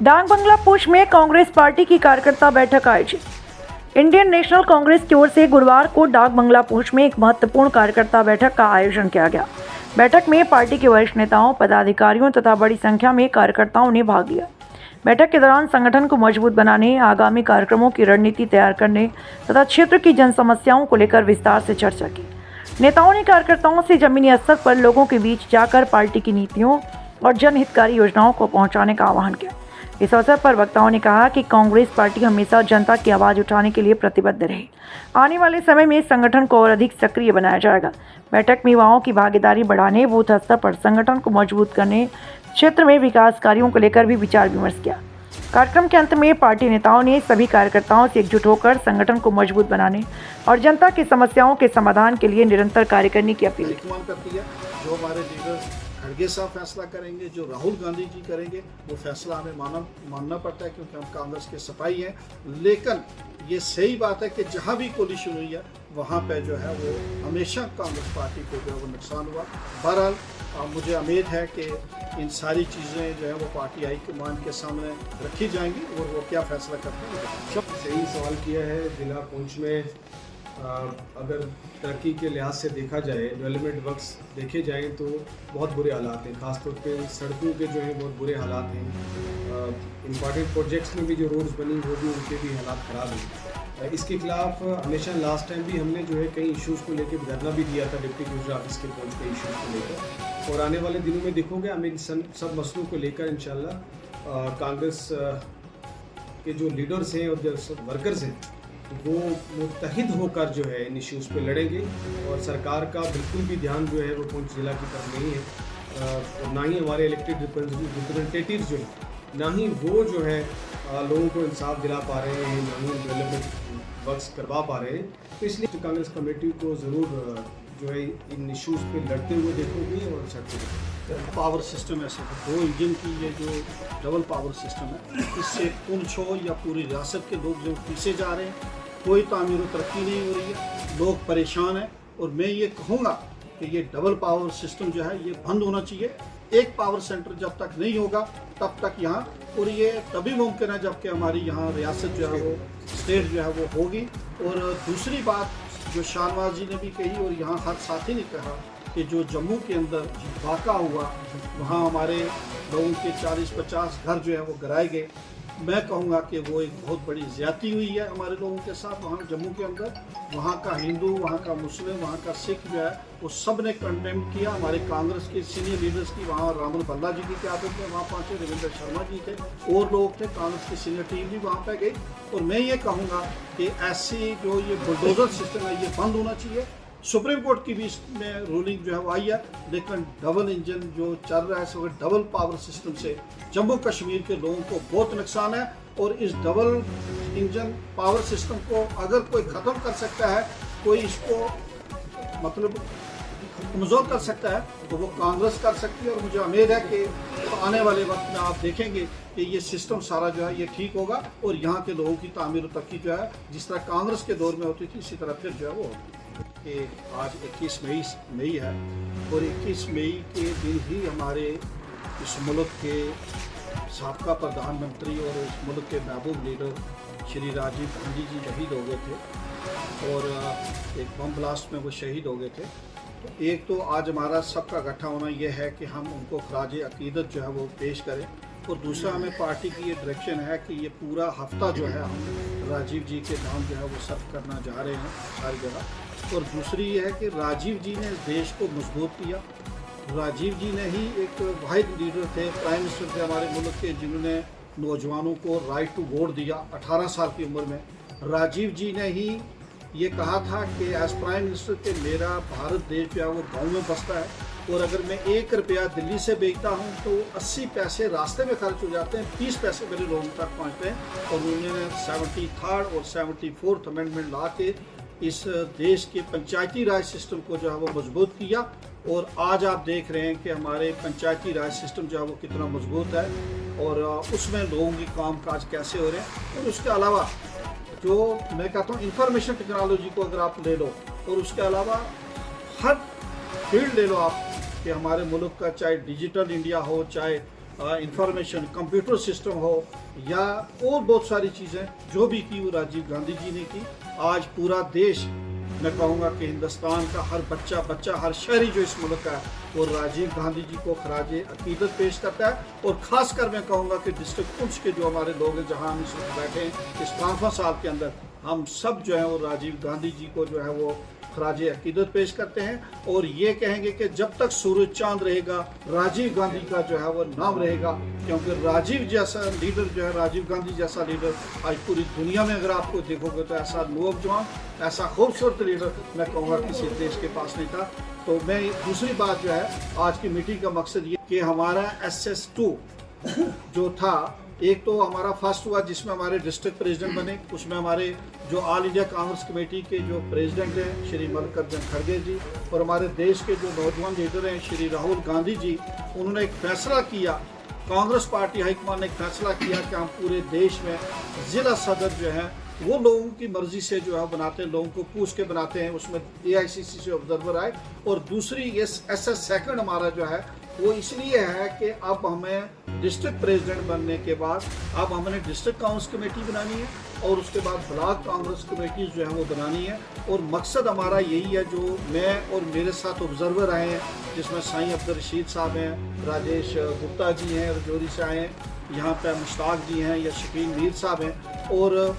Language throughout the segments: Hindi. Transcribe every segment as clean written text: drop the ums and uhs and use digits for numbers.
डांग बंगला पुश में कांग्रेस पार्टी की कार्यकर्ता बैठक आयोजित। इंडियन नेशनल कांग्रेस की ओर से गुरुवार को डाक बंगला पुश में एक महत्वपूर्ण कार्यकर्ता बैठक का आयोजन किया गया। बैठक में पार्टी के वरिष्ठ नेताओं, पदाधिकारियों तथा बड़ी संख्या में कार्यकर्ताओं ने भाग लिया। बैठक के दौरान संगठन को मजबूत बनाने, आगामी कार्यक्रमों की रणनीति तैयार करने तथा क्षेत्र की जन समस्याओं को लेकर विस्तार से चर्चा की। नेताओं ने कार्यकर्ताओं से जमीनी स्तर पर लोगों के बीच जाकर पार्टी की नीतियों और जनहितकारी योजनाओं को पहुंचाने का आह्वान किया। इस अवसर पर वक्ताओं ने कहा कि कांग्रेस पार्टी हमेशा जनता की आवाज़ उठाने के लिए प्रतिबद्ध रही। आने वाले समय में संगठन को और अधिक सक्रिय बनाया जाएगा। बैठक में युवाओं की भागीदारी बढ़ाने, बूथ स्तर पर संगठन को मजबूत करने, क्षेत्र में विकास कार्यों को लेकर भी विचार विमर्श किया। कार्यक्रम के अंत में पार्टी नेताओं ने सभी कार्यकर्ताओं से एकजुट होकर संगठन को मजबूत बनाने और जनता की समस्याओं के समाधान के लिए निरंतर कार्य करने की अपील की। जो हमारे लीडर खड़गे साहब फैसला करेंगे, जो राहुल गांधी जी करेंगे, वो फैसला हमें मानना पड़ता है क्योंकि हम कांग्रेस के सिपाही हैं। लेकिन ये सही बात है कि जहाँ भी कोलिशन हुई है वहाँ पे जो है वो हमेशा कांग्रेस पार्टी को जो है वो नुकसान हुआ। बहरहाल मुझे उम्मीद है कि इन सारी चीज़ें जो है वो पार्टी हाईकमान के सामने रखी जाएंगी और वो क्या फैसला करते हैं। सही सवाल किया है। जिला पुंछ में अगर तरक्की के लिहाज से देखा जाए, डेवलपमेंट वर्क्स देखे जाएँ तो बहुत बुरे हालात हैं। ख़ासतौर पे सड़कों के जो हैं बहुत बुरे हालात हैं। इम्पॉर्टेंट प्रोजेक्ट्स में भी जो रोड्स बनी वो भी उनके भी हालात ख़राब हैं। इसके खिलाफ हमेशा लास्ट टाइम भी हमने जो है कई इश्यूज़ को लेकर धरना भी दिया था डिप्टी कमिश्नर ऑफिस के पुंछ के इश्यूज़ को लेकर, और आने वाले दिनों में देखोगे हम इन सब मसलों को लेकर इंशाल्लाह कांग्रेस के जो लीडर्स हैं और जो वर्कर्स हैं वो मुत्तहिद होकर जो है इन इश्यूज़ पे लड़ेंगे। और सरकार का बिल्कुल भी ध्यान जो है वो पुंछ जिला की तरफ नहीं है, और ना ही हमारे इलेक्टेड रिप्रेजेंटेटिव जो है, ना ही वो जो है लोगों को इंसाफ दिला पा रहे हैं, ना ही डेवलपमेंट वर्क्स करवा पा रहे हैं। तो इसलिए कांग्रेस कमेटी को ज़रूर जो है इन इश्यूज़ पे लड़ते हुए देखोगे और चढ़ते पावर सिस्टम ऐसे दो इंजन की ये जो डबल पावर सिस्टम है, इससे पुंछ हो या पूरी रियासत के लोग जो पीछे जा रहे हैं, कोई तामीर तरक्की नहीं हो रही है, लोग परेशान हैं। और मैं ये कहूँगा कि ये डबल पावर सिस्टम जो है ये बंद होना चाहिए। एक पावर सेंटर जब तक नहीं होगा तब तक यहाँ, और ये तभी मुमकिन है जबकि हमारी यहाँ रियासत जो है वो स्टेट जो है वो होगी। और दूसरी बात जो शाहनवाज जी ने भी कही और यहाँ हर साथी ने कहा कि जो जम्मू के अंदर वाक़ा हुआ वहाँ हमारे लोगों के 40-50 घर जो है वो गिराए गए। मैं कहूँगा कि वो एक बहुत बड़ी ज़्यादती हुई है हमारे लोगों के साथ वहाँ जम्मू के अंदर। वहाँ का हिंदू, वहाँ का मुस्लिम, वहाँ का सिख जो है वो सब ने कंडेम किया। हमारे कांग्रेस के सीनियर लीडर्स की वहाँ राहुल भल्ला जी की क़यादत में वहाँ पहुँचे, रविंद्र शर्मा जी थे और लोग थे, कांग्रेस की सीनियर टीम भी वहाँ पर गई। और मैं ये कहूँगा कि ऐसी जो ये बुलडोज़र सिस्टम है ये बंद होना चाहिए। सुप्रीम कोर्ट की भी इसमें रूलिंग जो है वो आई है, लेकिन डबल इंजन जो चल रहा है इस वक्त डबल पावर सिस्टम से जम्मू कश्मीर के लोगों को बहुत नुकसान है। और इस डबल इंजन पावर सिस्टम को अगर कोई ख़त्म कर सकता है, कोई इसको मतलब कमज़ोर कर सकता है तो वो कांग्रेस कर सकती है। और मुझे उम्मीद है कि आने वाले वक्त में आप देखेंगे कि ये सिस्टम सारा जो है ये ठीक होगा और यहाँ के लोगों की तामीर और तरक्की जो है जिस तरह कांग्रेस के दौर में होती थी इसी तरह फिर जो है वो होगी। कि आज 21 मई है और 21 मई के दिन ही हमारे इस मुल्क के साबका प्रधानमंत्री और इस मुल्क के महबूब लीडर श्री राजीव गांधी जी शहीद हो गए थे और एक बम ब्लास्ट में वो शहीद हो गए थे। तो एक तो आज हमारा सबका इकट्ठा होना ये है कि हम उनको खराज अकीदत जो है वो पेश करें, और दूसरा हमें पार्टी की ये डायरेक्शन है कि ये पूरा हफ्ता जो है हम राजीव जी के नाम जो है वो सर्व करना जा रहे हैं सारी जगह। और दूसरी ये है कि राजीव जी ने देश को मजबूत किया। राजीव जी ने ही एक वाहिद लीडर थे, प्राइम मिनिस्टर थे हमारे मुल्क के, जिन्होंने नौजवानों को राइट टू वोट दिया 18 साल की उम्र में। राजीव जी ने ही ये कहा था कि एज प्राइम मिनिस्टर के मेरा भारत देश जो है वो गाँव में बसता है और अगर मैं 1 रुपया दिल्ली से बेचता हूँ तो 80 पैसे रास्ते में खर्च हो जाते हैं, 30 पैसे मेरे लोगों तक पहुँचते हैं। और उन्होंने 73rd और 74th अमेंडमेंट ला के इस देश के पंचायती राज सिस्टम को जो है वो मजबूत किया। और आज आप देख रहे हैं कि हमारे पंचायती राज सिस्टम जो है वो कितना मजबूत है और उसमें लोगों की काम काज कैसे हो रहे हैं। और उसके अलावा जो मैं कहता हूँ इंफॉर्मेशन टेक्नोलॉजी को अगर आप ले लो और उसके अलावा हर फील्ड ले लो आप कि हमारे मुल्क का चाहे डिजिटल इंडिया हो, चाहे इंफॉर्मेशन कंप्यूटर सिस्टम हो या और बहुत सारी चीज़ें जो भी की वो राजीव गांधी जी ने की। आज पूरा देश, मैं कहूँगा कि हिंदुस्तान का हर बच्चा हर शहरी जो इस मुल्क का है वो राजीव गांधी जी को खराज अकीदत पेश करता है। और ख़ासकर मैं कहूँगा कि डिस्ट्रिक्ट पुंछ के जो हमारे लोग हैं, जहाँ हम इस वक्त बैठे हैं इस कॉन्फ्रेंस हॉल के अंदर, हम सब जो है वो राजीव गांधी जी को जो है वो खराज अकीदत पेश करते हैं और ये कहेंगे कि जब तक सूरज चांद रहेगा राजीव गांधी का जो है वो नाम रहेगा। क्योंकि राजीव जैसा लीडर जो है, राजीव गांधी जैसा लीडर आज पूरी दुनिया में अगर आपको देखोगे तो ऐसा नौजवान, ऐसा खूबसूरत लीडर मैं कहूँगा किसी देश के पास नहीं था। तो मैं दूसरी बात जो है आज की मीटिंग का मकसद ये कि हमारा SS2 जो था, एक तो हमारा फर्स्ट हुआ जिसमें हमारे डिस्ट्रिक्ट प्रेसिडेंट बने, उसमें हमारे जो ऑल इंडिया कांग्रेस कमेटी के जो प्रेसिडेंट हैं श्री मल्लिकार्जुन खड़गे जी और हमारे देश के जो नौजवान लीडर हैं श्री राहुल गांधी जी, उन्होंने एक फैसला किया, कांग्रेस पार्टी हाईकमान ने एक फैसला किया कि हम पूरे देश में ज़िला सदर जो है वो लोगों की मर्जी से जो है बनाते हैं, लोगों को पूछ के बनाते हैं। उसमें AICC से ऑब्जर्वर आए। और दूसरी ये SS2 हमारा जो है वो इसलिए है कि अब हमें डिस्ट्रिक्ट प्रेसिडेंट बनने के बाद अब हमने डिस्ट्रिक्ट कांग्रेस कमेटी बनानी है और उसके बाद ब्लॉक कांग्रेस कमेटी जो है वो बनानी है। और मकसद हमारा यही है, जो मैं और मेरे साथ ऑब्जर्वर आए हैं जिसमें साईं अब्दुल रशीद साहब हैं, राजेश गुप्ता जी हैं रजौरी से आए हैं, यहाँ पे मुश्ताक जी हैं या शकील मीर साहब हैं और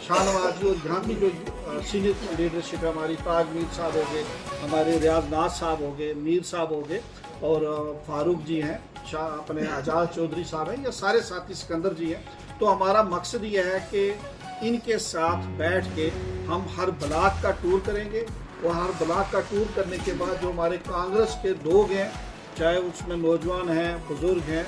शाहनवाज जी, और यहाँ की जो सीनियर लीडरशिप है हमारी, ताज मीर साहब हो गए, हमारे रियाज नाज साहब हो गए, मीर साहब हो गए और फारूक जी हैं, अपने आजाद चौधरी साहब हैं, या सारे साथी सिकंदर जी हैं। तो हमारा मकसद ये है कि इनके साथ बैठ के हम हर ब्लॉक का टूर करेंगे और हर ब्लॉक का टूर करने के बाद जो हमारे कांग्रेस के लोग हैं, चाहे उसमें नौजवान हैं, बुज़ुर्ग हैं,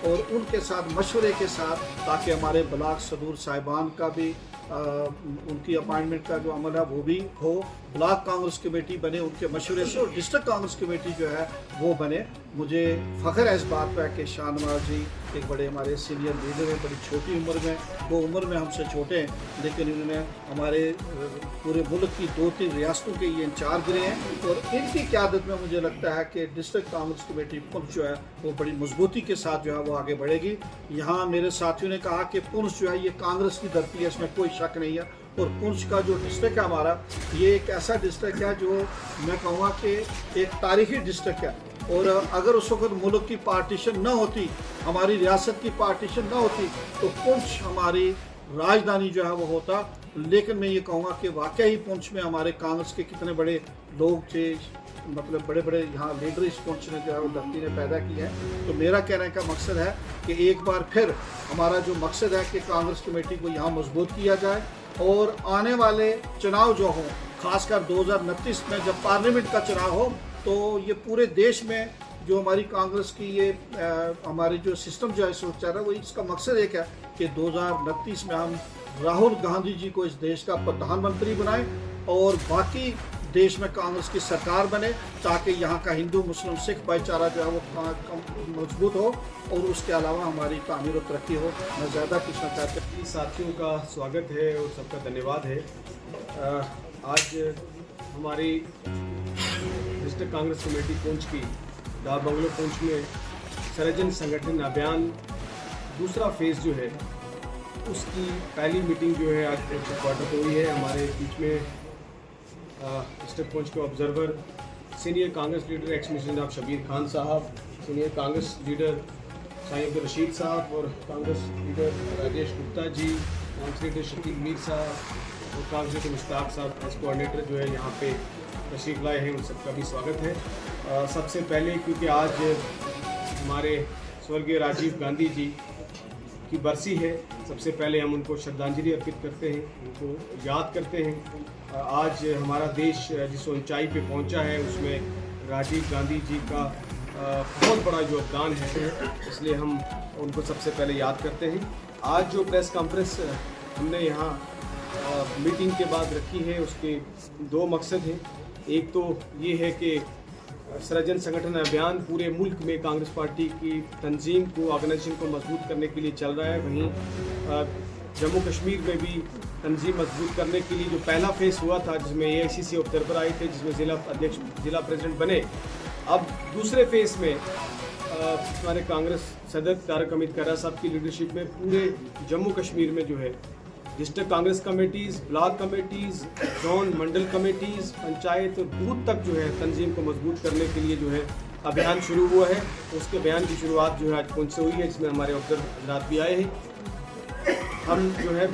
और उनके साथ मशवरे के साथ, ताकि हमारे ब्लॉक सदूर साहिबान का भी उनकी अपॉइंटमेंट का जो अमल है वो भी हो, ब्लॉक कांग्रेस कमेटी बने उनके मशवरे से, और डिस्ट्रिक्ट कांग्रेस कमेटी जो है वो बने। मुझे फ़ख्र है इस बात पर कि शाहनवाज जी एक बड़े हमारे सीनियर लीडर हैं, बड़ी छोटी उम्र में, वो उम्र में हमसे छोटे हैं, लेकिन इन्होंने हमारे पूरे मुल्क की 2-3 रियासतों के ये इंचार्ज रहे हैं। और इनकी क़यादत में मुझे लगता है कि डिस्ट्रिक्ट कांग्रेस कमेटी पुंछ जो है वो बड़ी मजबूती के साथ जो है वो आगे बढ़ेगी। यहाँ मेरे साथियों ने कहा कि पुंछ जो है ये कांग्रेस की धरती है, इसमें कोई शक नहीं है। और पुंछ का जो डिस्ट्रिक्ट है हमारा, ये एक ऐसा डिस्ट्रिक्ट है जो मैं कहूँगा कि एक तारीखी डिस्ट्रिक्ट है। और अगर उस वक्त मुल्क की पार्टीशन न होती, हमारी रियासत की पार्टीशन न होती, तो पुंछ हमारी राजधानी जो है वो होता। लेकिन मैं ये कहूँगा कि वाकई ही पुंछ में हमारे कांग्रेस के कितने बड़े लोग थे, मतलब बड़े बड़े यहाँ लीडर इस पुंछ ने जो है वो धरती ने पैदा की है। तो मेरा कहने का मकसद है कि एक बार फिर हमारा जो मकसद है कि कांग्रेस कमेटी को यहाँ मजबूत किया जाए और आने वाले चुनाव जो हों, खासकर 2029 में जब पार्लियामेंट का चुनाव हो, तो ये पूरे देश में जो हमारी कांग्रेस की ये हमारी जो सिस्टम जो है इस वक्त चल रहा है, वो इसका मकसद एक है कि 2029 में हम राहुल गांधी जी को इस देश का प्रधानमंत्री बनाएं और बाकी देश में कांग्रेस की सरकार बने, ताकि यहाँ का हिंदू मुस्लिम सिख भाईचारा जो है वो मजबूत हो और उसके अलावा हमारी तामीर और तरक्की हो। मैं ज़्यादा कुछ ना चाहता। साथियों का स्वागत है और सबका धन्यवाद है। आज हमारी डिस्ट्रिक्ट कांग्रेस कमेटी पुंछ की डाक बंगलो पुंछ में सर्वजन संगठन अभियान दूसरा फेज़ जो है उसकी पहली मीटिंग जो है आज क्वार्टर को हुई है। हमारे बीच में डिस्ट्रिक्ट पुंछ के observer senior Congress leader x mission जनाब शबीर खान साहब, सीनियर कांग्रेस लीडर साईं अब्दुल रशीद साहब और कांग्रेस लीडर राजेश गुप्ता जी, कांग्रेस लीडर शकील मीर साहब और कांग्रेस लीडर मुश्ताक साहब एस कोऑर्डिनेटर जो है यहाँ पे तशरीफ लाए हैं, उन सबका भी स्वागत है। सबसे पहले क्योंकि आज हमारे स्वर्गीय राजीव गांधी जी की बरसी है, सबसे पहले हम उनको श्रद्धांजलि अर्पित करते हैं, उनको याद करते हैं। आज हमारा देश जिस ऊंचाई पे पहुंचा है उसमें राजीव गांधी जी का बहुत बड़ा योगदान है, इसलिए हम उनको सबसे पहले याद करते हैं। आज जो प्रेस कॉन्फ्रेंस हमने यहाँ मीटिंग के बाद रखी है उसके 2 मकसद हैं। एक तो ये है कि सृजन संगठन अभियान पूरे मुल्क में कांग्रेस पार्टी की तंजीम को, ऑर्गेनाइजेशन को मजबूत करने के लिए चल रहा है। वहीं जम्मू कश्मीर में भी तंजीम मजबूत करने के लिए जो पहला फेज़ हुआ था जिसमें AICC ऑब्जर्वर आए थे, जिसमें ज़िला अध्यक्ष, ज़िला प्रेसिडेंट बने, अब दूसरे फेज़ में हमारे कांग्रेस सदर तारक अहमद खैरा साहब की लीडरशिप में पूरे जम्मू कश्मीर में जो है district Congress committees, block committees, zone मंडल कमेटीज़, पंचायत और बूथ तक जो है तंजीम को मजबूत करने के लिए जो है अभियान शुरू हुआ है। उसके अभियान की शुरुआत जो है आज पुंछ से हुई है, जिसमें हमारे ऑब्जर्वर हजरात भी आए हैं। हम जो है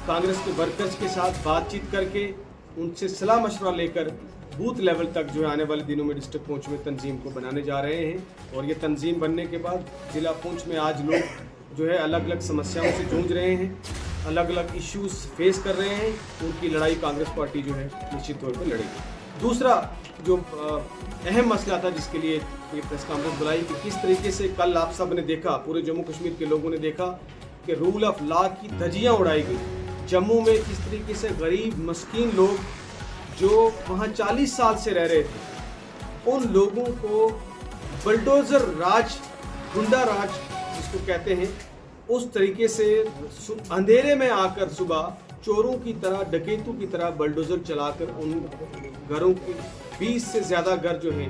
कांग्रेस के वर्कर्स के साथ बातचीत करके उनसे सलाह मशवरा लेकर बूथ लेवल तक जो है आने वाले दिनों में डिस्ट्रिक्ट पुंछ में तंजीम को बनाने जा रहे हैं। और ये तंजीम बनने के बाद ज़िला पुंछ में आज लोग जो है अलग अलग समस्याओं से जूझ रहे हैं, अलग अलग इश्यूज फेस कर रहे हैं। उनकी लड़ाई कांग्रेस पार्टी जो है निश्चित तौर पर लड़ेगी। दूसरा जो अहम मसला था जिसके लिए ये प्रेस कॉन्फ्रेंस बुलाई कि किस तरीके से कल आप सब ने देखा, पूरे जम्मू कश्मीर के लोगों ने देखा कि रूल ऑफ लॉ की धज्जियाँ उड़ाई गई। जम्मू में किस तरीके से गरीब मस्कीन लोग जो वहाँ 40 साल से रह रहे थे, उन लोगों को बलडोज़र राज, गुंडा राज जिसको कहते हैं, उस तरीके से अंधेरे में आकर सुबह चोरों की तरह, डकैतों की तरह बलडोज़र चलाकर उन घरों के 20 से ज़्यादा घर जो हैं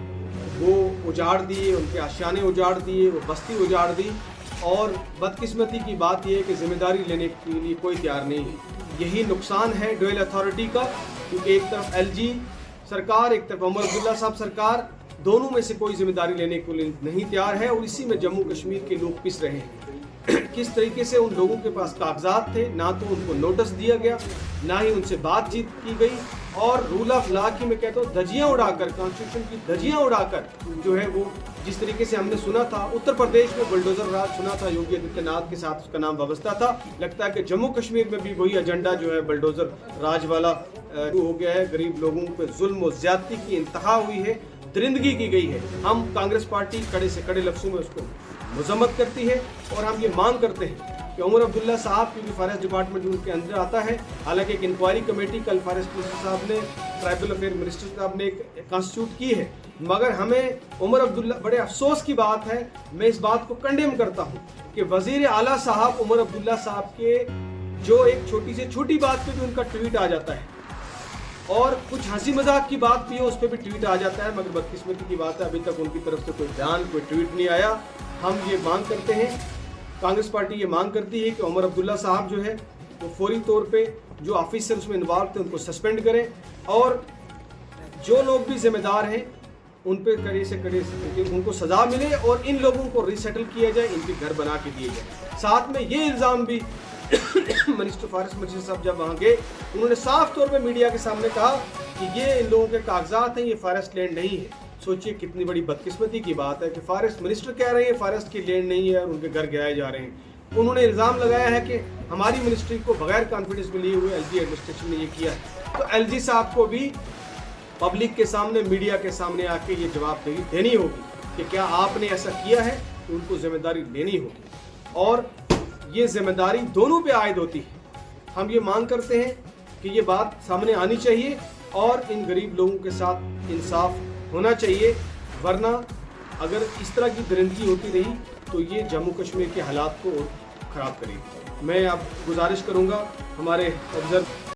वो उजाड़ दिए, उनके आशियाने उजाड़ दिए, वो बस्ती उजाड़ दी। और बदकिस्मती की बात यह है कि जिम्मेदारी लेने के लिए कोई तैयार नहीं है। यही नुकसान है डोयल अथॉरिटी का, क्योंकि एक तरफ एलजी सरकार, एक तरफ उमर अब्दुल्ला साहब सरकार, दोनों में से कोई जिम्मेदारी लेने को नहीं तैयार है। और इसी में जम्मू कश्मीर के लोग पिस रहे हैं। किस तरीके से उन लोगों के पास कागजात थे, ना तो उनको नोटिस दिया गया, ना ही उनसे बातचीत की गई। और रूल ऑफ लॉ की मैं कहता हूँ धज्जियाँ उड़ाकर, कॉन्स्टिट्यूशन की धज्जियाँ उड़ाकर जो है वो जिस तरीके से हमने सुना था उत्तर प्रदेश में बुलडोजर राज सुना था, योगी आदित्यनाथ के साथ उसका नाम वाबस्ता था। लगता है कि जम्मू कश्मीर में भी वही एजेंडा जो है बुलडोजर राज वाला शुरू हो गया है। गरीब लोगों पर जुल्म और ज्यादती की इंतहा हुई है, दरिंदगी की गई है। हम कांग्रेस पार्टी कड़े से कड़े लफ्ज़ों में उसको मजम्मत करती है। और हम ये मांग करते हैं कि उमर अब्दुल्ला साहब, क्योंकि फॉरेस्ट डिपार्टमेंट उनके अंदर आता है, हालांकि एक इंक्वायरी कमेटी कल फॉरेस्ट मिनिस्टर साहब ने, ट्राइबल अफेयर मिनिस्टर साहब ने एक कॉन्स्टिट्यूट की है, मगर हमें उमर अब्दुल्ला, बड़े अफसोस की बात है, मैं इस बात को कंडेम करता हूँ कि वजीर आला साहब उमर अब्दुल्ला साहब के जो एक छोटी से छोटी बात पे भी उनका ट्वीट आ जाता है, और कुछ हंसी मजाक की बात भी है उस पर भी ट्वीट आ जाता है, मगर बदकिस्मती की बात है अभी तक उनकी तरफ से कोई बयान, कोई ट्वीट नहीं आया। हम ये मांग करते हैं, कांग्रेस पार्टी ये मांग करती है कि उमर अब्दुल्ला साहब जो है वो फौरी तौर पे जो ऑफिसर उसमें इन्वॉल्व थे उनको सस्पेंड करें, और जो लोग भी जिम्मेदार हैं उन पर कड़े से कड़े उनको सजा मिले, और इन लोगों को रिसेटल किया जाए, इनके घर बना के दिए जाए। साथ में ये इल्ज़ाम भी मिनिस्टर फॉरेस्ट मिनिस्टर साहब जब वहाँ गए, उन्होंने साफ तौर पे मीडिया के सामने कहा कि ये इन लोगों के कागजात हैं, ये फॉरेस्ट लैंड नहीं है। सोचिए कितनी बड़ी बदकिस्मती की बात है कि फॉरेस्ट मिनिस्टर कह रहे हैं फॉरेस्ट की लैंड नहीं है और उनके घर गिराए जा रहे हैं। उन्होंने इल्ज़ाम लगाया है कि हमारी मिनिस्ट्री को बगैर कॉन्फिडेंस में लिए हुए एलजी एडमिनिस्ट्रेशन ने ये किया है। तो एलजी साहब को भी पब्लिक के सामने, मीडिया के सामने आके ये जवाबदेही देनी होगी कि क्या आपने ऐसा किया है, तो उनको जिम्मेदारी लेनी होगी, और ये जिम्मेदारी दोनों पे आयद होती है। हम ये मांग करते हैं कि ये बात सामने आनी चाहिए और इन गरीब लोगों के साथ इंसाफ होना चाहिए, वरना अगर इस तरह की दरिंदगी होती रही तो ये जम्मू कश्मीर के हालात को और ख़राब करेगी। मैं अब गुजारिश करूँगा हमारे ऑब्जर्व